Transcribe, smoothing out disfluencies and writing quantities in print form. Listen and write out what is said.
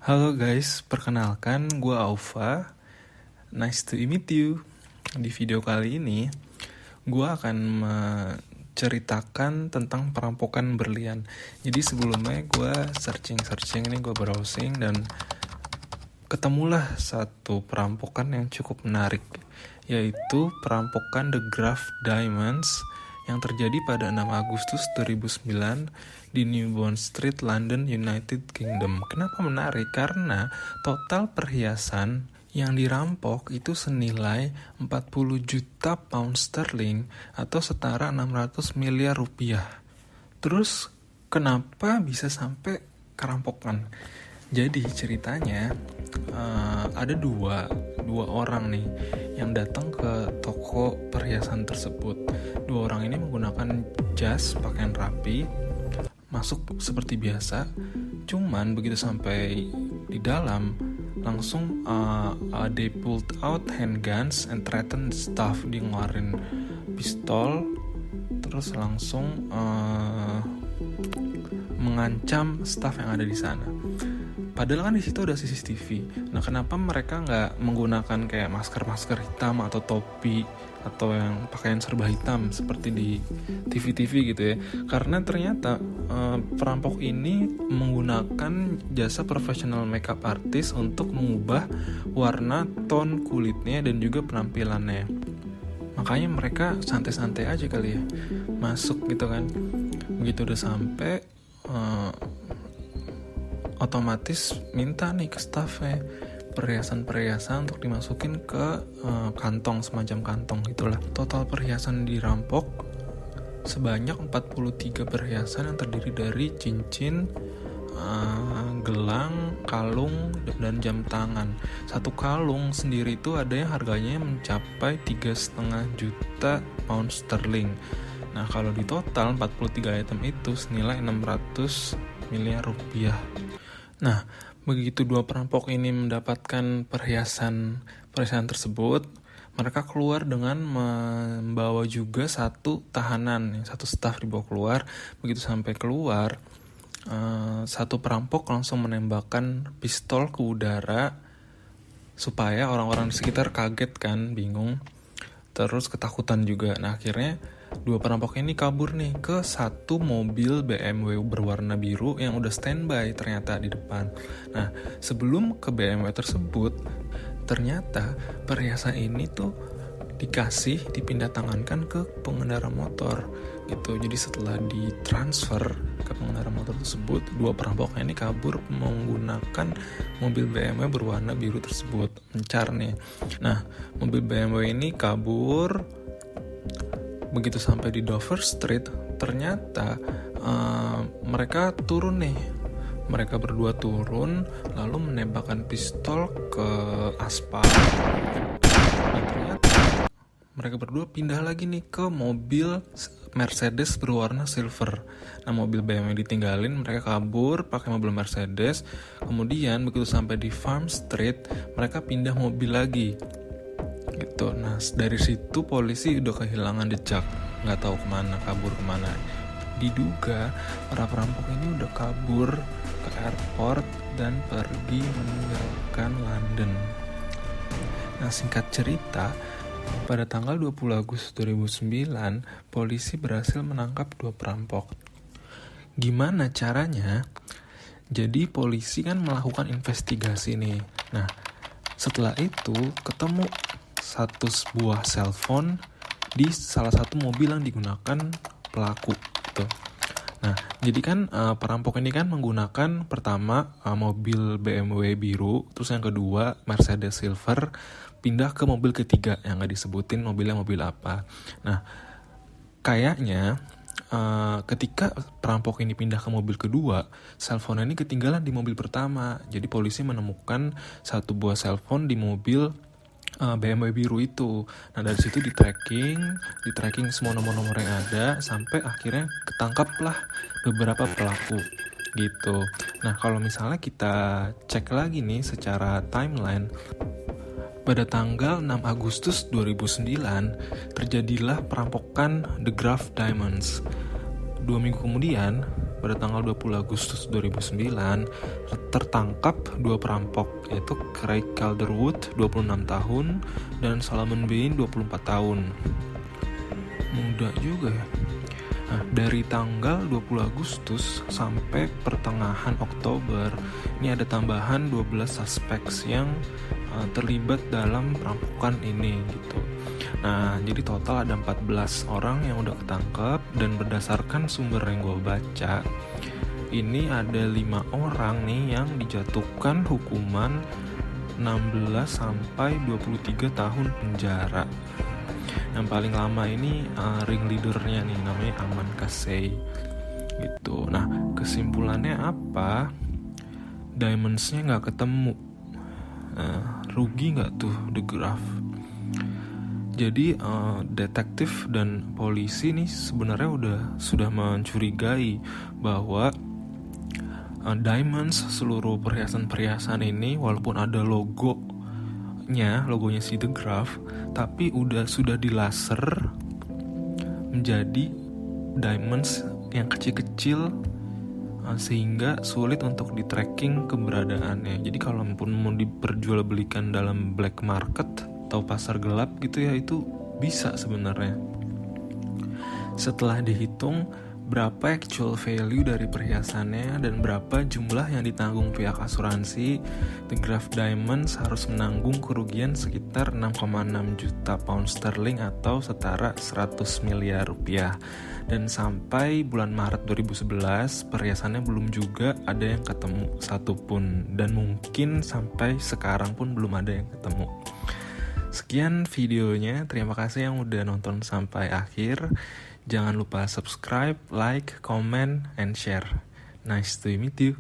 Halo guys, perkenalkan gue Aufa. Nice to meet you. Di video kali ini, gue akan menceritakan tentang perampokan berlian. Jadi sebelumnya gue searching ini, gue browsing dan ketemulah satu perampokan yang cukup menarik, yaitu perampokan The Graff Diamonds yang terjadi pada 6 Agustus 2009 di New Bond Street, London, United Kingdom. Kenapa menarik? Karena total perhiasan yang dirampok itu senilai 40 juta pound sterling atau setara 600 miliar rupiah. Terus kenapa bisa sampai kerampokan? Jadi ceritanya ada dua orang nih yang datang ke toko perhiasan tersebut. Dua orang ini menggunakan jas, pakaian rapi, masuk seperti biasa. Cuman begitu sampai di dalam, langsung they pulled out handguns and threatened staff. Dia ngeluarin pistol, terus langsung mengancam staff yang ada di sana. Padahal kan di situ ada CCTV. Nah, kenapa mereka nggak menggunakan kayak masker hitam atau topi atau yang pakaian serba hitam seperti di TV-TV gitu ya? Karena ternyata perampok ini menggunakan jasa profesional makeup artist untuk mengubah warna tone kulitnya dan juga penampilannya. Makanya mereka santai-santai aja kali ya masuk gitu kan. Begitu udah sampai otomatis minta nih ke staffnya perhiasan-perhiasan untuk dimasukin ke kantong, semacam kantong gitulah. Total perhiasan dirampok sebanyak 43 perhiasan yang terdiri dari cincin, gelang, kalung, dan jam tangan. Satu kalung sendiri itu ada yang harganya mencapai 3,5 juta pound sterling. Nah, kalau di total 43 item itu senilai 600 miliar rupiah. Nah, begitu dua perampok ini mendapatkan perhiasan tersebut, mereka keluar dengan membawa juga satu tahanan, satu staf dibawa keluar. Begitu sampai keluar, satu perampok langsung menembakkan pistol ke udara supaya orang-orang di sekitar kaget kan, bingung, terus ketakutan juga. Nah, akhirnya dua perampok ini kabur nih ke satu mobil BMW berwarna biru yang udah standby ternyata di depan. Nah, sebelum ke BMW tersebut, ternyata perhiasan ini tuh dipindah tangankan ke pengendara motor gitu. Jadi setelah ditransfer ke pengendara motor tersebut, dua perampok ini kabur menggunakan mobil BMW berwarna biru tersebut, mencar nih. Nah, mobil BMW ini kabur. Begitu sampai di Dover Street, ternyata mereka turun nih. Mereka berdua turun, lalu menembakkan pistol ke aspal. Dan ternyata mereka berdua pindah lagi nih ke mobil Mercedes berwarna silver. Nah, mobil BMW ditinggalin, mereka kabur pakai mobil Mercedes. Kemudian begitu sampai di Farm Street, mereka pindah mobil lagi gitu. Nah, dari situ polisi udah kehilangan jejak, nggak tahu kabur kemana. Diduga para perampok ini udah kabur ke airport dan pergi meninggalkan London. Nah, singkat cerita, pada tanggal 20 Agustus 2009, polisi berhasil menangkap dua perampok. Gimana caranya? Jadi polisi kan melakukan investigasi nih. Nah, setelah itu ketemu satu buah cellphone di salah satu mobil yang digunakan pelaku gitu. Nah, jadi kan perampok ini kan menggunakan pertama mobil BMW biru, terus yang kedua Mercedes silver, pindah ke mobil ketiga yang nggak disebutin mobilnya mobil apa. Nah, kayaknya ketika perampok ini pindah ke mobil kedua, cellphone ini ketinggalan di mobil pertama. Jadi polisi menemukan satu buah cellphone di mobil BMW biru itu. Nah, dari situ di tracking semua nomor-nomor yang ada sampai akhirnya ketangkaplah beberapa pelaku gitu. Nah, kalau misalnya kita cek lagi nih secara timeline, pada tanggal 6 Agustus 2009 terjadilah perampokan The Graff Diamonds. 2 minggu kemudian, pada tanggal 20 Agustus 2009 tertangkap dua perampok, yaitu Craig Calderwood 26 tahun dan Solomon Bain 24 tahun. Muda juga ya. Nah, dari tanggal 20 Agustus sampai pertengahan Oktober, ini ada tambahan 12 suspek yang terlibat dalam perampokan ini gitu. Nah, jadi total ada 14 orang yang udah ketangkep, dan berdasarkan sumber yang gue baca, ini ada 5 orang nih yang dijatuhkan hukuman 16 sampai 23 tahun penjara. Yang paling lama ini ringleadernya nih, namanya Aman Kasey gitu. Nah, kesimpulannya apa? Diamonds-nya nggak ketemu. Rugi nggak tuh The Graph? Jadi detektif dan polisi nih sebenarnya sudah mencurigai bahwa diamonds, seluruh perhiasan ini, walaupun ada logonya si The Graph, tapi sudah dilaser menjadi diamonds yang kecil-kecil, sehingga sulit untuk di-tracking keberadaannya. Jadi kalaupun mau diperjualbelikan dalam black market atau pasar gelap gitu ya, itu bisa sebenarnya. Setelah dihitung berapa actual value dari perhiasannya dan berapa jumlah yang ditanggung pihak asuransi, The Graph Diamonds harus menanggung kerugian sekitar 6,6 juta pound sterling atau setara 100 miliar rupiah. Dan sampai bulan Maret 2011 perhiasannya belum juga ada yang ketemu satupun, dan mungkin sampai sekarang pun belum ada yang ketemu. Sekian videonya, terima kasih yang udah nonton sampai akhir. Jangan lupa subscribe, like, comment, and share. Nice to meet you.